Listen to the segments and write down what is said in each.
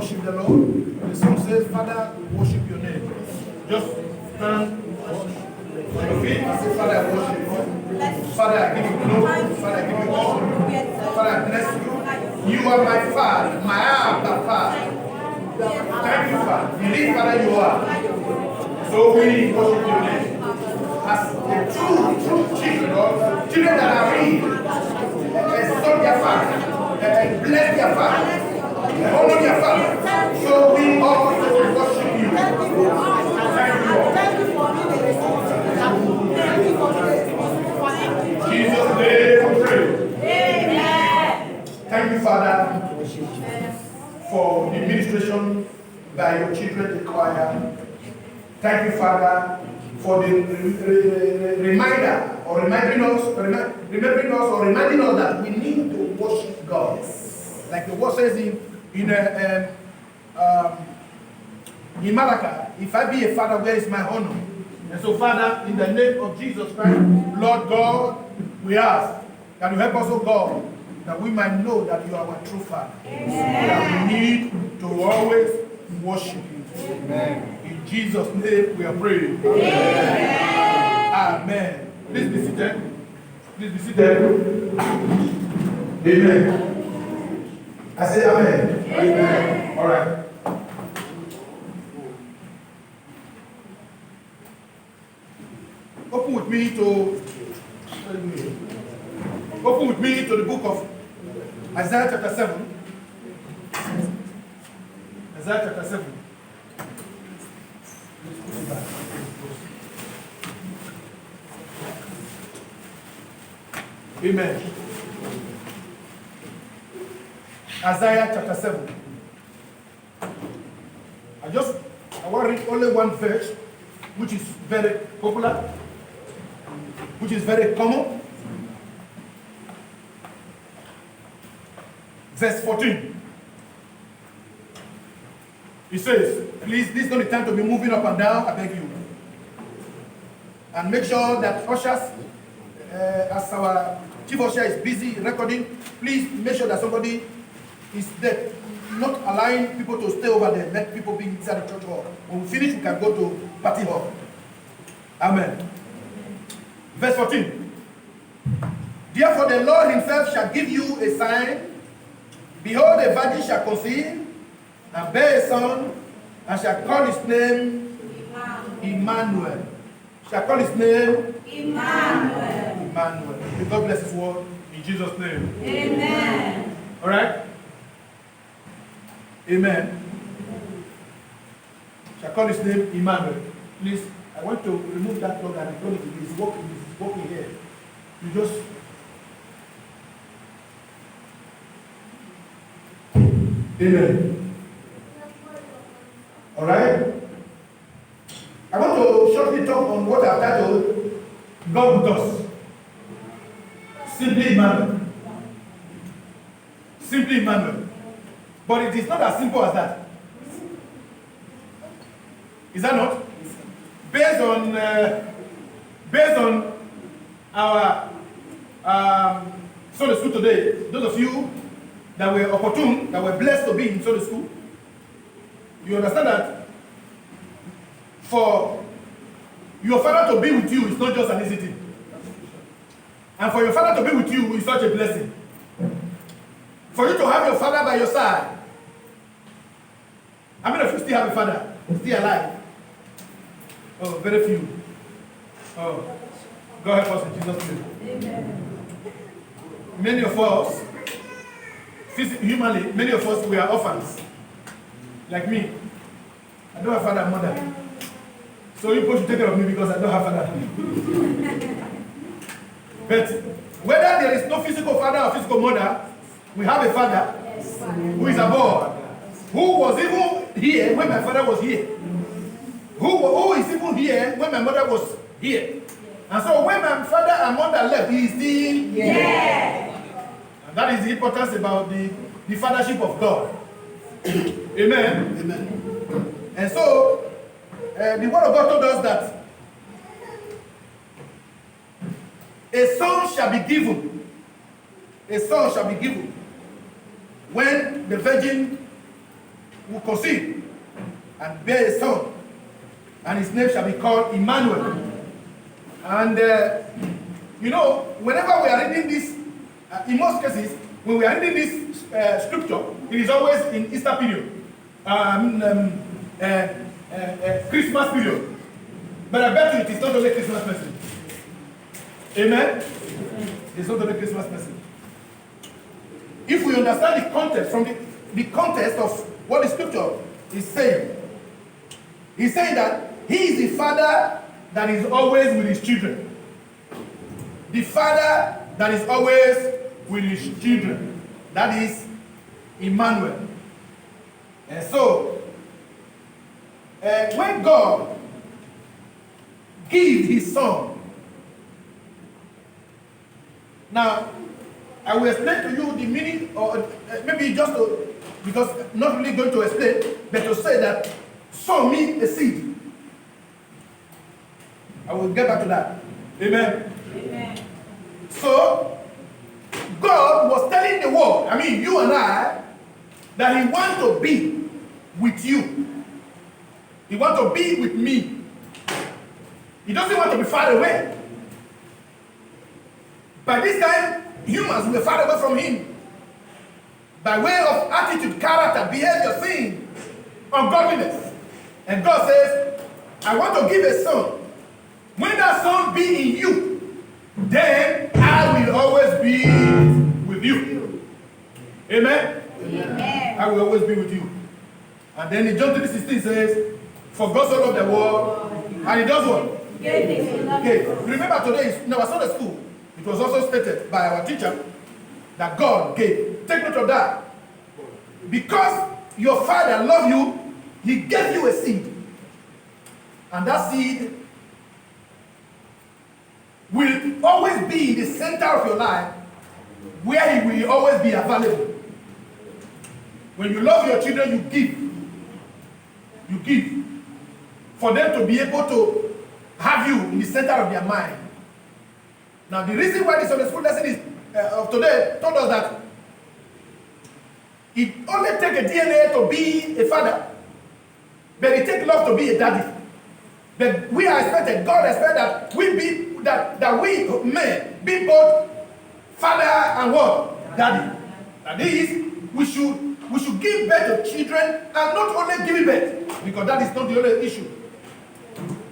worship the Lord. The song says, Father, we worship your name. Just stand on your feet and say, Father, I worship you. Father, I give you glory. Father, I give you honor. Father, I bless you. You are my Father, my Abba Father. Thank you, Father. Indeed, Father, you are. So we worship your name. As the true children, or children that are real, exalt their Father, bless their Father, honor their Father. So we also worship you. Thank you, Lord. Jesus' name we pray. Amen. Thank you, Father, for the ministration by your children, the choir. Thank you, Father, for the reminder or reminding us that we need to worship God. Like the word says in Malachi, if I be a father, where is my honor? And so, Father, in the name of Jesus Christ, Lord God, we ask that you help us, oh God, that we might know that you are our true Father. Amen. That we need to always worship you. Amen. In Jesus' name we are praying. Amen. Amen. Please be seated. Please be seated. Amen. I say amen. Amen. All right. Open with me to the book of Isaiah chapter 7. Isaiah chapter 7. Amen. Isaiah chapter 7. I want to read only one verse, which is very popular, which is very common. Verse 14. It says, please, this is not the time to be moving up and down, I beg you. And make sure that ushers, as our chief usher is busy recording, please make sure that somebody is there, not allowing people to stay over there, let people be inside the church hall. When we finish, we can go to party hall. Amen. Verse 14. Therefore the Lord himself shall give you a sign. Behold, a virgin shall conceive and bear a son, and shall call his name Emmanuel. Shall call his name Emmanuel. Emmanuel. May God bless his word in Jesus' name. Amen. All right? Amen. Shall call his name Emmanuel. Please, I want to remove that plug and plug it. It's working here. You just. Amen. All right? I want to shortly talk on what I've titled God with us. Simply Emmanuel. Simply Emmanuel. But it is not as simple as that. Is that not? Based on our Sunday school today, those of you that were opportune, that were blessed to be in Sunday school, you understand that for your father to be with you is not just an easy thing. And for your father to be with you is such a blessing. For you to have your father by your side. How many of you still have a father? Still alive? Oh, very few. Oh, God help us in Jesus' name. Amen. Many of us, humanly, many of us, we are orphans. Like me. I don't have father and mother. So you should take care of me because I don't have father. But whether there is no physical father or physical mother, we have a father who is above, who was even here when my father was here. Who is even here when my mother was here. And so when my father and mother left, he is still here. And that is the importance about the fathership of God. Amen. Amen. And so the word of God told us that a son shall be given. A son shall be given when the virgin will conceive and bear a son, and his name shall be called Emmanuel. And whenever we are reading this, in most cases, when we are reading this scripture, it is always in Easter period, Christmas period. But I bet you it is not only Christmas message. Amen? It's not only Christmas message. If we understand the context, from the context of what the scripture is saying, he's saying that he is the father that is always with his children. The father that is always with his children. That is Emmanuel. And so, when God gives his son, now, I will explain to you the meaning, or maybe just to, because not really going to explain, but to say that son means a seed. I will get back to that. Amen. Amen. So, God was telling the world, you and I, that he wants to be with you. He wants to be with me. He doesn't want to be far away. By this time, humans were far away from him. By way of attitude, character, behavior, sin, ungodliness. And God says, I want to give a son. When that son be in you, then I will always be with you. Amen? Amen. I will always be with you. And then in John 3:16 says, for God so loved the world, and he does what? Okay. Remember today in our Sunday school, it was also stated by our teacher that God gave. Take note of that. Because your father loved you, he gave you a seed. And that seed will always be in the center of your life, where he will always be available. When you love your children, you give. You give. For them to be able to have you in the center of their mind. Now, the reason why this Sunday school lesson is of today told us that it only takes a DNA to be a father, but it takes love to be a daddy. But we are expected, God expects that we be that we men be both father and what? Daddy. That is, we should give birth to children, and not only give birth, because that is not the only issue.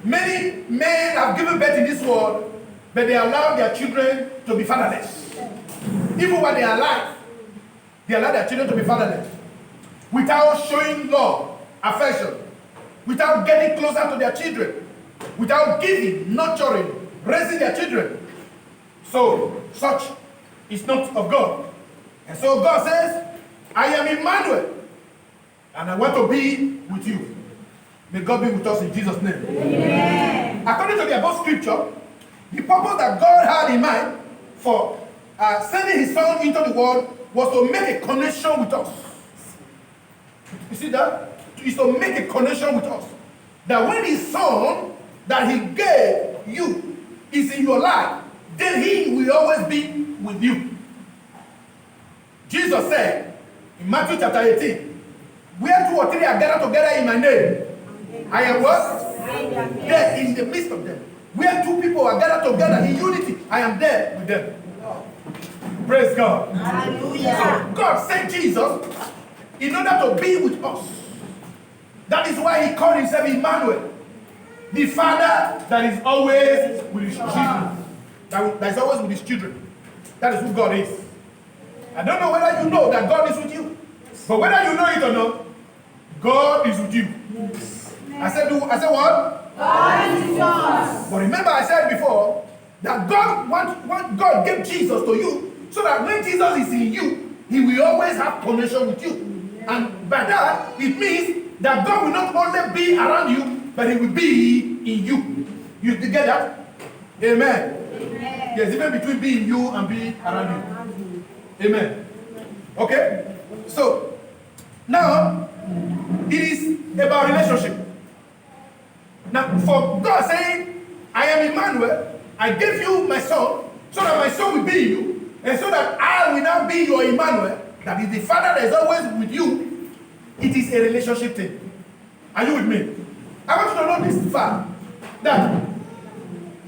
Many men have given birth in this world, but they allow their children to be fatherless. Even when they are alive, they allow their children to be fatherless. Without showing love, affection, without getting closer to their children, without giving, nurturing, raising their children. So, such is not of God. And so God says, I am Emmanuel, and I want to be with you. May God be with us in Jesus' name. Amen. According to the above scripture, the purpose that God had in mind for sending his son into the world was to make a connection with us. You see that? It's to make a connection with us. That when his son that he gave you is in your life, then he will always be with you. Jesus said in Matthew chapter 18, where 2 or 3 are gathered together in my name, I am what? There in the midst of them. Where 2 people are gathered together in unity, I am there with them. Praise God. Hallelujah. So God sent Jesus in order to be with us. That is why he called himself Emmanuel. The father that is always with his children. That is always with his children. That is who God is. I don't know whether you know that God is with you. But whether you know it or not, God is with you. I said what? God is with us. But remember I said before that God gave Jesus to you so that when Jesus is in you, he will always have connection with you. And by that, it means that God will not only be around you, but he will be in you. You get that? Amen. Amen. There's even between being you and being around you. Amen. Okay? So, now, it is about relationship. Now, for God saying, I am Emmanuel, I gave you my son, so that my son will be in you, and so that I will now be your Emmanuel, that is the father that is always with you, It is a relationship thing. Are you with me? I want you to know this fact that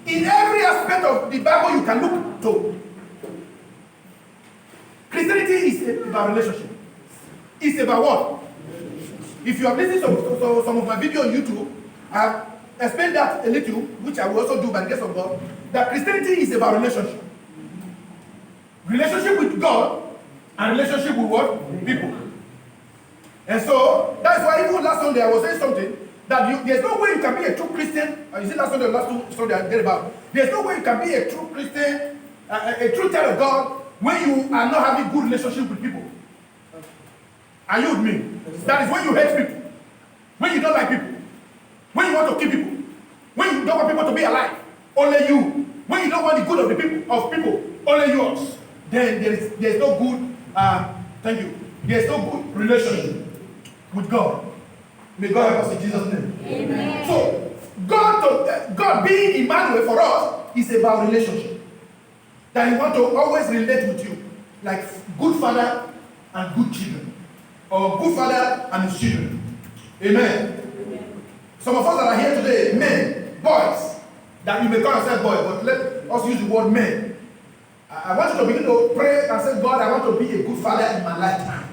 in every aspect of the Bible you can look to, Christianity is about relationship. It's about what? If you have listened to some of my video on YouTube, I have explained that a little, which I will also do by the grace of God, that Christianity is about relationship. Relationship with God and relationship with what? People. And so, that's why even last Sunday I was saying something, that there's no way you can be a true Christian. Is it last Sunday or last Sunday I get about? There's no way you can be a true Christian, a true child of God, when you are not having good relationship with people. Are you with me? That is when you hate people, when you don't like people, when you want to kill people, when you don't want people to be alive, only you. When you don't want the good of the people, only yours. Then there's no good. Thank you. There's no good relationship with God. May God help us in Jesus' name. Amen. So God being Emmanuel for us is about relationship. That He wants to always relate with you, like good father and good children, or good father and his children. Amen. Amen. Some of us that are here today, men, boys, that you may call yourself boys, but let us use the word men. I want you to begin to pray and say, God, I want to be a good father in my lifetime.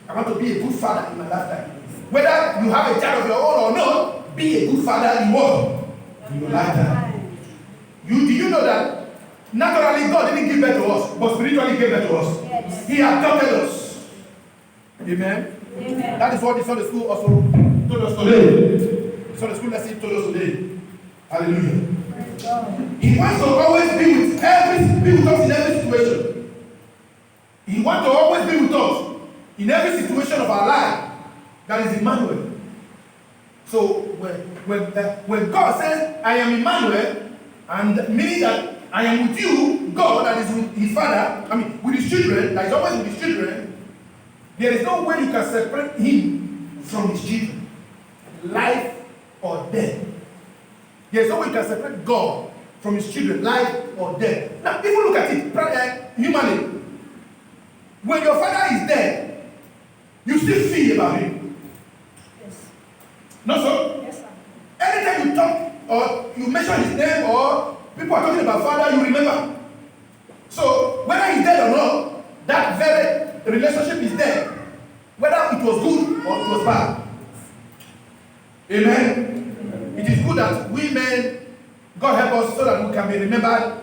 I want to be a good father in my lifetime. Whether you have a child of your own or not, be a good father in what? In your lifetime. Do you know that naturally God didn't give birth to us, but spiritually gave birth to us? Yes. He adopted us. Amen? Amen. That is what the Sunday school also told us today. The Sunday school lesson told us today. Hallelujah. He wants to always be with us in every situation. He wants to always be with us in every situation of our life. That is Emmanuel. So when God says, I am Emmanuel, and meaning that I am with you, God, that is with his father, with his children, that is always with his children, there is no way you can separate him from his children. Life or death. There is no way you can separate God from his children, life or death. Now, if you look at it humanly, when your father is dead, you still feel about him. No, sir? Yes, sir. Anytime you talk or you mention his name or people are talking about father, you remember. So, whether he's dead or not, that very relationship is there. Whether it was good or it was bad. Amen? It is good that we men, God help us so that we can be remembered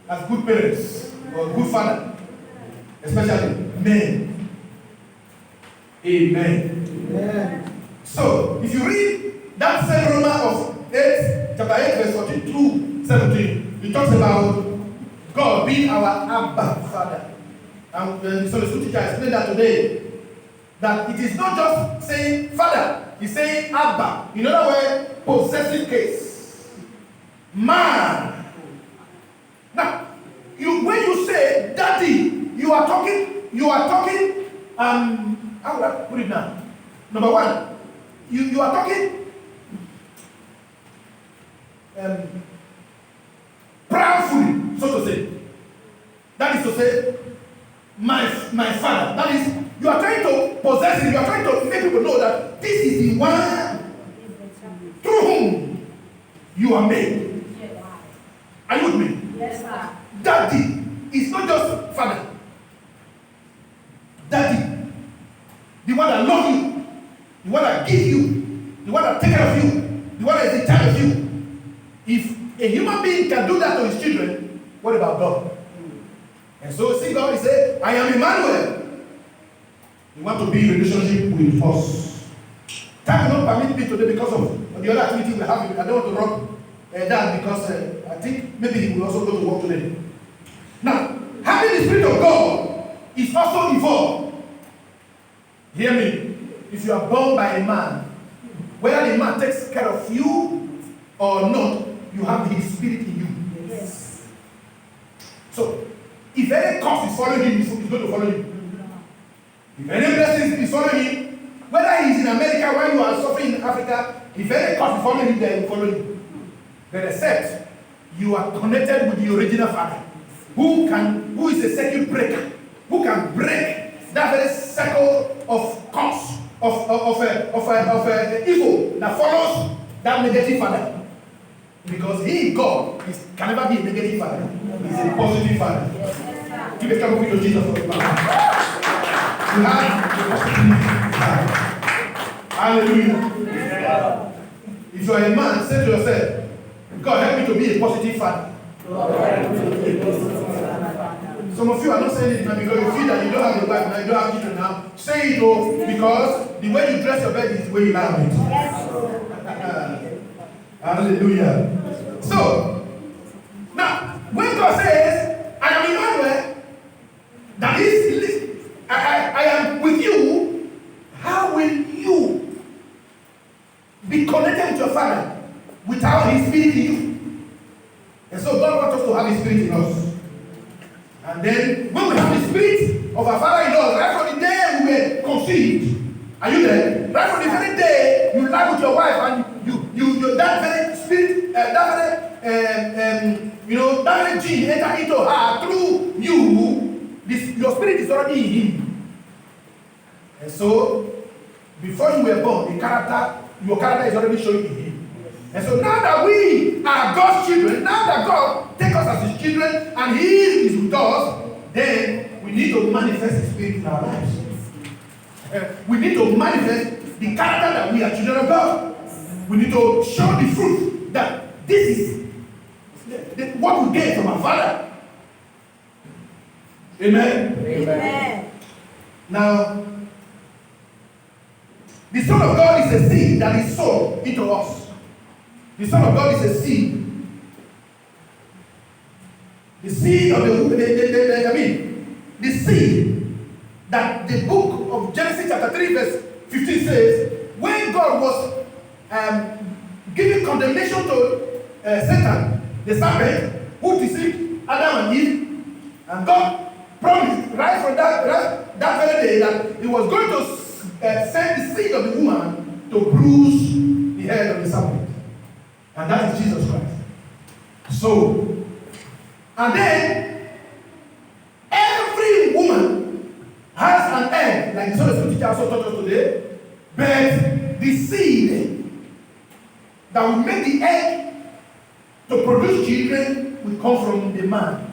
as good parents or good father. Especially men. Amen. Amen. So, if you read that same Romans of chapter 8, verse 14 through 17, it talks about God being our Abba Father. And the Sunday school teacher explained that today. That it is not just saying Father, he's saying Abba. In other words, possessive case. Man. Now, when you say Daddy, you are talking, how would I put it now? Number one, you are talking proudly, so to say. That is to say, my father. That is, you are trying to possess him. You are trying to make people know that this is the one through whom you are made. Are you with me? Yes, sir. Daddy is not just father. Daddy, the one that loves you, the one that gives you, the one that takes care of you, the one that is in charge of you. If a human being can do that to his children, what about God? And so, see, God is saying, I am Emmanuel. We want to be in relationship with us. Time will not permit me today because of the other activity we have. I don't want to run that because I think maybe he will also go to work today. Now, having the Spirit of God is also involved. Hear me. If you are born by a man, whether the man takes care of you or not, you have his Spirit in you. Yes. So, if any curse is following him, he's going to follow you. If any blessing is following him, whether he's in America, when you are suffering in Africa, if any curse is following him, they will follow you. But except you are connected with the original Father, who is a circuit breaker, who can break that very circle of cause of evil that follows that negative father. Because he, God, can never be a negative father. He's a positive father. Yes. Give a clap of Jesus for the power. You have a positive father. Hallelujah. Yeah. If you are a man, say to yourself, God, help me to be a positive father. Some of you are not saying it now because you feel that you don't have a wife now, you don't have children now. Say it though, because the way you dress your bed is the way you lie on it. Yes. Hallelujah. So, now, when God says, I am Emmanuel, that is, I am with you, how will you be connected with your Father without His Spirit in you? And so God wants us to have His Spirit in us. And then, when we have the Spirit of our Father in us, right from the day we were conceived, are you there? Right from the very day you lie with your wife and you that very Spirit, that very gene enter into her through you, your Spirit is already in Him. And so, before you were born, your character is already showing in Him. And so now that we are God's children, now that God takes us as His children and He is with us, then we need to manifest His Spirit in our lives. We need to manifest the character that we are children of God. We need to show the fruit that this is what we get from our Father. Amen? Amen. Now, the Son of God is a seed that is sown into us. The Son of God is a seed. The seed of the seed that the book of Genesis chapter 3 verse 15 says, when God was giving condemnation to Satan, the serpent, who deceived Adam and Eve, and God promised right from that very day that He was going to send the seed of the woman to bruise the head of the serpent. And that is Jesus Christ. So, and then every woman has an egg, like the Sunday school teacher also taught us today, but the seed that will make the egg to produce children will come from the man.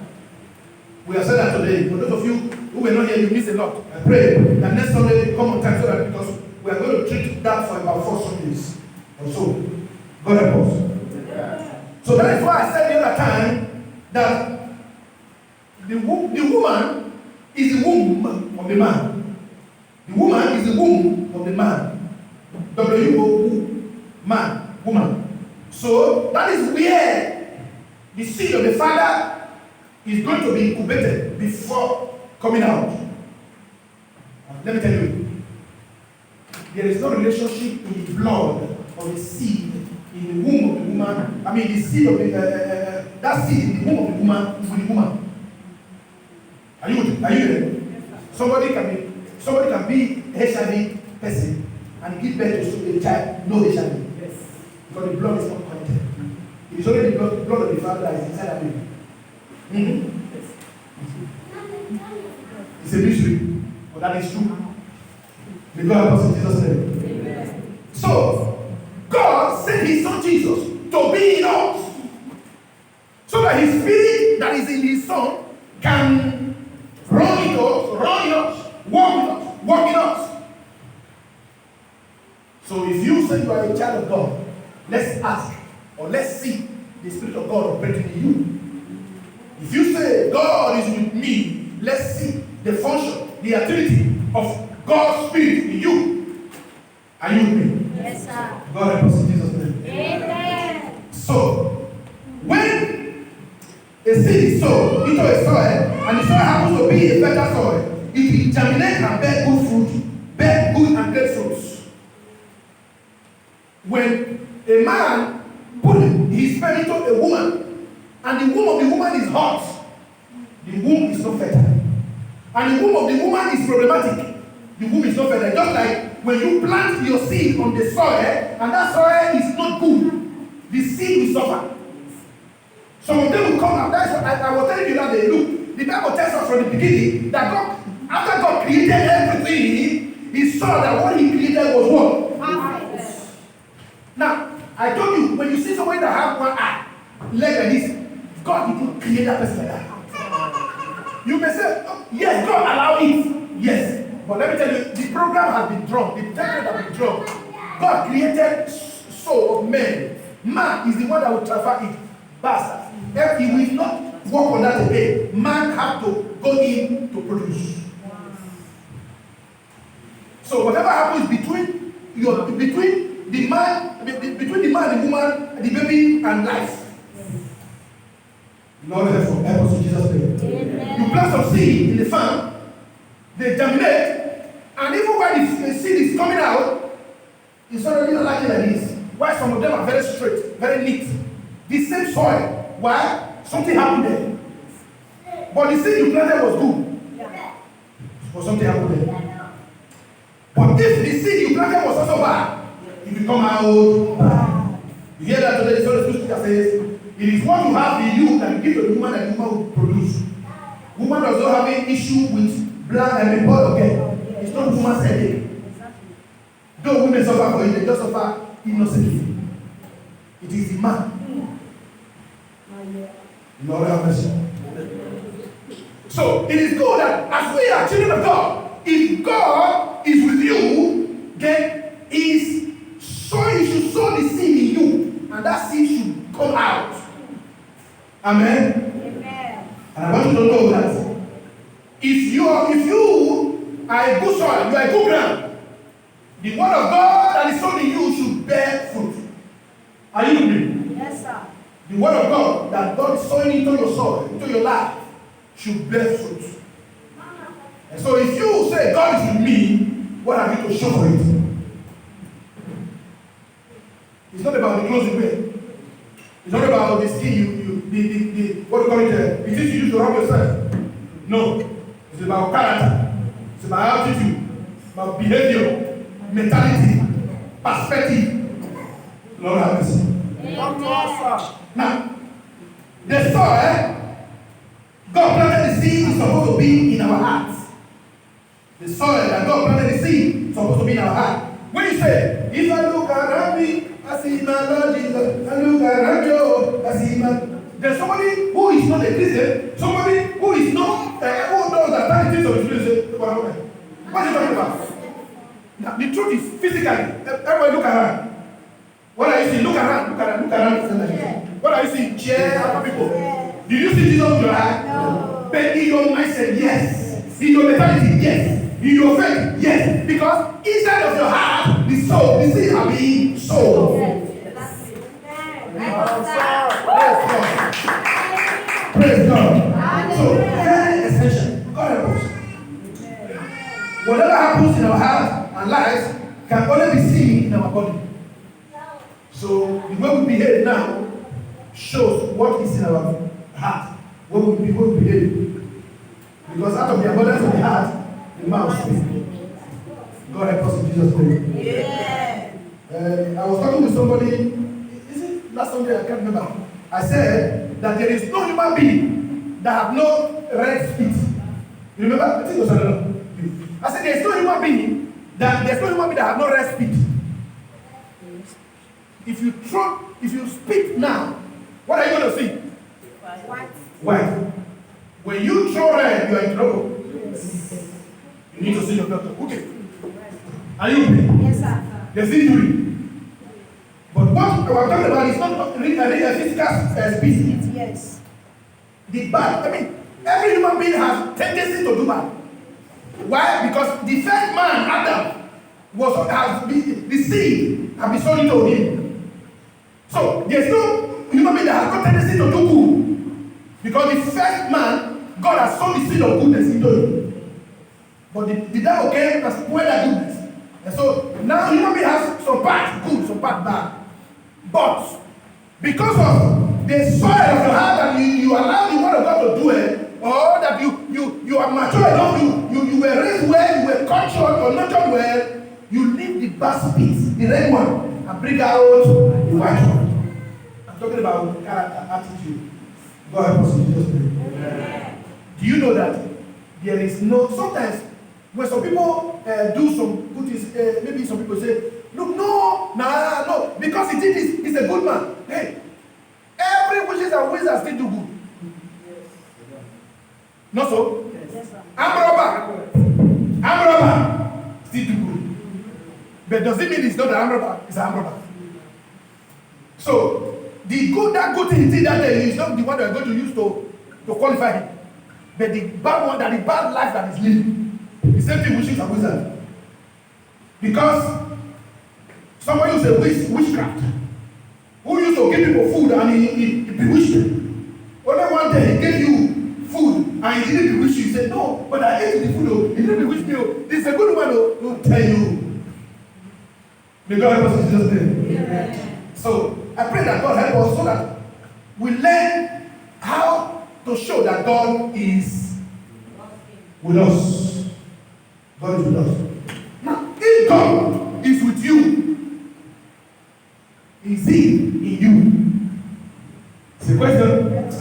We have said that today. For those of you who were not here, you miss a lot. I pray that next Sunday come on time so that because we are going to treat that for about 4 Sundays or so. God help us. Yeah. So that is why I said the other time that the woman is the womb of the man. The woman is the womb of the man. W-O-U, man, woman. So that is where the seed of the Father is going to be incubated before coming out. Let me tell you, there is no relationship in the blood of the seed in the womb of the woman. I mean, the seed of that seed in the womb of the woman with the woman. Are you there? Somebody can be HIV person and give birth to a child no HIV. Yes. Because the blood is not connected. It is only the blood of the Father that is inside that baby. Mm-hmm. It's a mystery, but that is true. May God help us in Jesus' name. Amen. So, God sent His Son Jesus to be in us, so that His Spirit that is in His Son can run in us, walk in us. So, if you say you are a child of God, let's ask or let's see the Spirit of God operating in you. If you say God is with me, let's see the function, the activity of God's Spirit in you. Are you with me? Yes, sir. God help us in Jesus' name. Amen. So, when a seed is sown into a soil, and the soil happens to be a fertile soil, it will germinate and bear good fruit, bear good and great fruits. When a man put his sperm into a woman, and the womb of the woman is hot, the womb is not fertile. And the womb of the woman is problematic. The womb is not fertile. Just like when you plant your seed on the soil, and that soil is not good, the seed will suffer. Some of them will come out. That's what I was telling you that day. Look, the Bible tells us from the beginning that God After God created everything, he saw that what he created was what? Perfect. Now, I told you, when you see somebody that has one eye, leg like this, God didn't create that person like that. You may say, oh, yes, God allowed it. Yes. But let me tell you, the program has been drawn. The template has been drawn. God created soul of man. Man is the one that will transfer it. Bastards. If he will not work on that again, man have to go in to produce. So whatever happens between the man, between the man, the woman, the baby, and life. Lord help us in Jesus' name. You plant some seed in the farm, they germinate, and even when the seed is coming out, it's already not like this. Why some of them are very straight, very neat. The same soil. Why? Something happened there. But the seed you planted was good. But something happened there. But if the seed you planted was also bad, it will come out bad. You hear that today? The Holy Spirit says, it is what you have in you that you give to the woman that the woman will produce. Woman does not have any issue with blood and the body again. It's not woman's headache. Though women suffer for it, they just suffer innocently. It is the man. Lord have mercy. So it is good that as we are children of God, if God is with you, then you should sow the seed in you, and that seed should come out. Amen. Amen. And I want you to know that if you are a good soil, you are a good ground, the word of God that is sown in you should bear fruit. Are you with me? Yes, sir. The word of God that God is sowing into your soul, into your life, should bear fruit. And so if you say God is with me, what have you to show for it? It's not about the clothes you wear. It's not about the skin what do you call it? The things you use to rub yourself. No. It's about character. It's about attitude. It's about behavior, mentality, perspective. Lord have mercy. Now, the soil God planted the seed is supposed to be in our hearts. The soil that God planted the seed is supposed to be in our heart. When you say, if I look around me, I see my Lord Jesus. I look around you, I see my. There's somebody who is not a Christian, somebody who is not, who knows that that things of the Spirit. What are you talking about? Now, the truth is, physically, everybody look around. What are you seeing? Look around. What are you seeing? Chair, other people. Did you see Jesus with your eye? No. But in your mindset, yes. In your mentality, yes. In your faith, yes. Because inside of your heart, the soul, the seed are being sold. Praise God. So, very essential. God help us. Whatever happens in our heart and lives can only be seen in our body. So, the way we behave now shows what is in our heart. What we behave. Because out of the abundance of the heart, the mouth speaks. God help us in Jesus' name. Yeah. I was talking with somebody, is it last Sunday? I can't remember. I said that there is no human being that have no red feet. You remember? I think it was another. I said there's no human being that have no red feet. If you speak now, what are you going to see? White. When you throw red, you are in trouble. Yes. You need to see your doctor. Okay. Are you okay? Yes, sir. There's injury. But what we're talking about is not really a physical species. Yes. The bad. Every human being has tendency to do bad. Why? Because the first man, Adam, the seed has been sown into him. So there's no human being that has no tendency to do good. Because the first man, God has sown the seed of goodness into him. But the devil came and spoiled that goodness. And so now human being has some part good, some part bad. But because of the soil of your heart that you allow the word of God to do it, or that you are mature enough, you were raised well, you were cultured or nurtured well, you leave the bad piece, the red one, and bring out the white one. I'm talking about character, attitude. God help us in Jesus' name. Do you know that there is no, sometimes when some people do some good things, maybe some people say, look, no, because he did this, he's a good man. Hey, every witches and wizards still do good. Yes. Not so? Yes, sir. I'm robber, still do good. But does it mean it's not an arm robber? It's an arm robber. So, that good thing he did that day is not the one that we're going to use to qualify him. But the bad one, the bad life that he's living, the same thing witches and wizards. Because somebody who says witchcraft, who used to give people food and he bewitched them. Only one day he gave you food and he didn't bewitch you. He said, no, but I ate the food, he didn't bewitch me. This is a good one, who tell you. May God help us in Jesus' name. Yeah. So I pray that God help us so that we learn how to show that God is with us. God is with us. Now, if God is with you, is He in you? It's a question.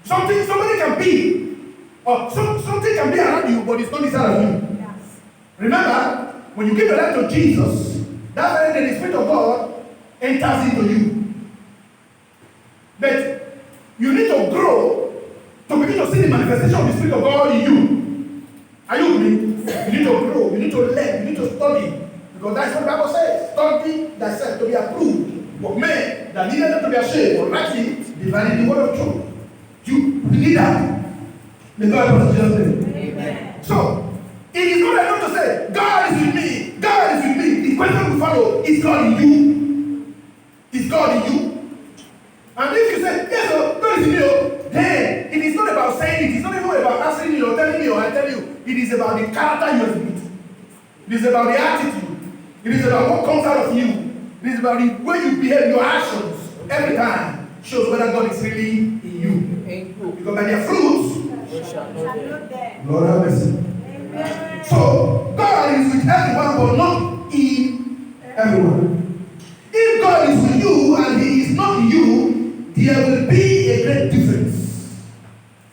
Somebody can be, or something can be around you, but it's not inside of you. Yes. Remember, when you give your life to Jesus, that's when the Spirit of God enters into you. But you need to grow to begin to see the manifestation of the Spirit of God in you. Are you with me? You need to grow, you need to learn, you need to study. Because that's what the Bible says. Study thyself to be approved. But men that needed not to be ashamed, but rightly dividing the word of truth. You need that. May God help us in Jesus' name. Amen. So, it is not enough to say, God is with me, God is with me. The question we follow, is God in you? Is God in you? And if you say, yes, God is in you, then it is not about saying it. It's not even about answering me or telling me or I tell you. It is about the character you exhibit. It is about the attitude. It is about what comes out of you. It is about the way you behave, your actions every time shows whether God is really in you. Because by their fruits, Lord have mercy. So, God is with everyone, but not in everyone. If God is with you and He is not in you, there will be a great difference.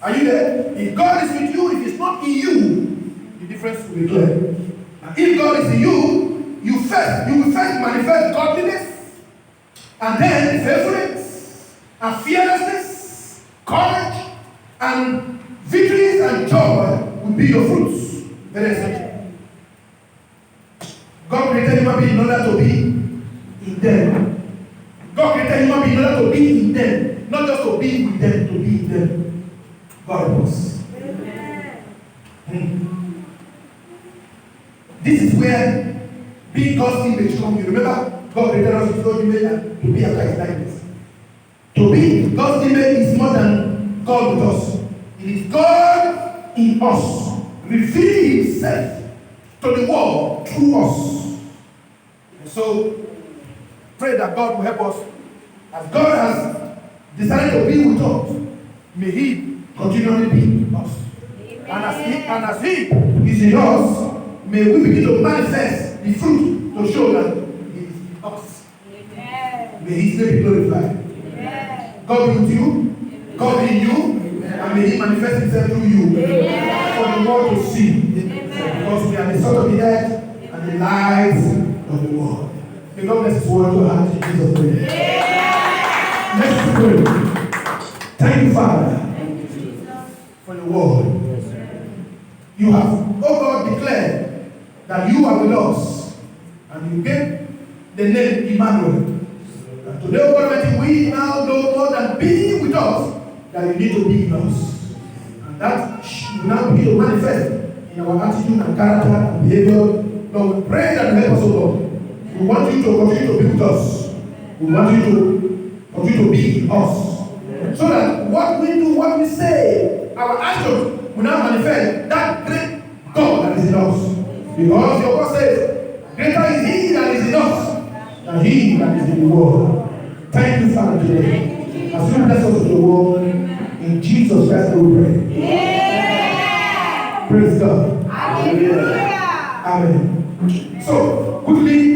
Are you there? If God is with you, if He's not in you, the difference will be clear. And if God is in you, you will first manifest godliness, and then faithfulness, and fearlessness, courage, and victories and joy will be your fruits. Very essential. God created human beings in order to be in them. God created human beings in order to be in them, not just to be with them, to be in them. God help us. This is where being God's image comes. You remember, God created us in His own image and to be after His likeness. To be God's image is more than God with us. It is God in us, revealing Himself to the world through us. And so, pray that God will help us. As God has decided to be with us, may He continually be in us. And as He is in us, may we begin to manifest the fruit to show that He is in us. Amen. May His name be glorified. Amen. God be with you, God be in you, and may He manifest Himself through you. Amen. For the world to see. Amen. Because we are the salt of the earth and the light of the world. May God bless His word to our hearts in Jesus' name. Let's pray. Thank you, Father, for your word. You have, oh God, declared that you are with us, and you gave the name Emmanuel. And today, oh God, we now know more than being with us, that you need to be in us. And that will now begin to manifest in our attitude and character and behavior. Lord, we pray that you help us, oh Lord. We want you to continue to be with us. We want you to continue to be in us. So that what we do, what we say, our actions will now manifest that great God that is in us. Because your word says, greater is He that is in us than he that is in the world. Thank you, Father, today. As you bless us with your word, in Jesus Christ we pray. Yeah. Praise God. Hallelujah. Amen. So, quickly,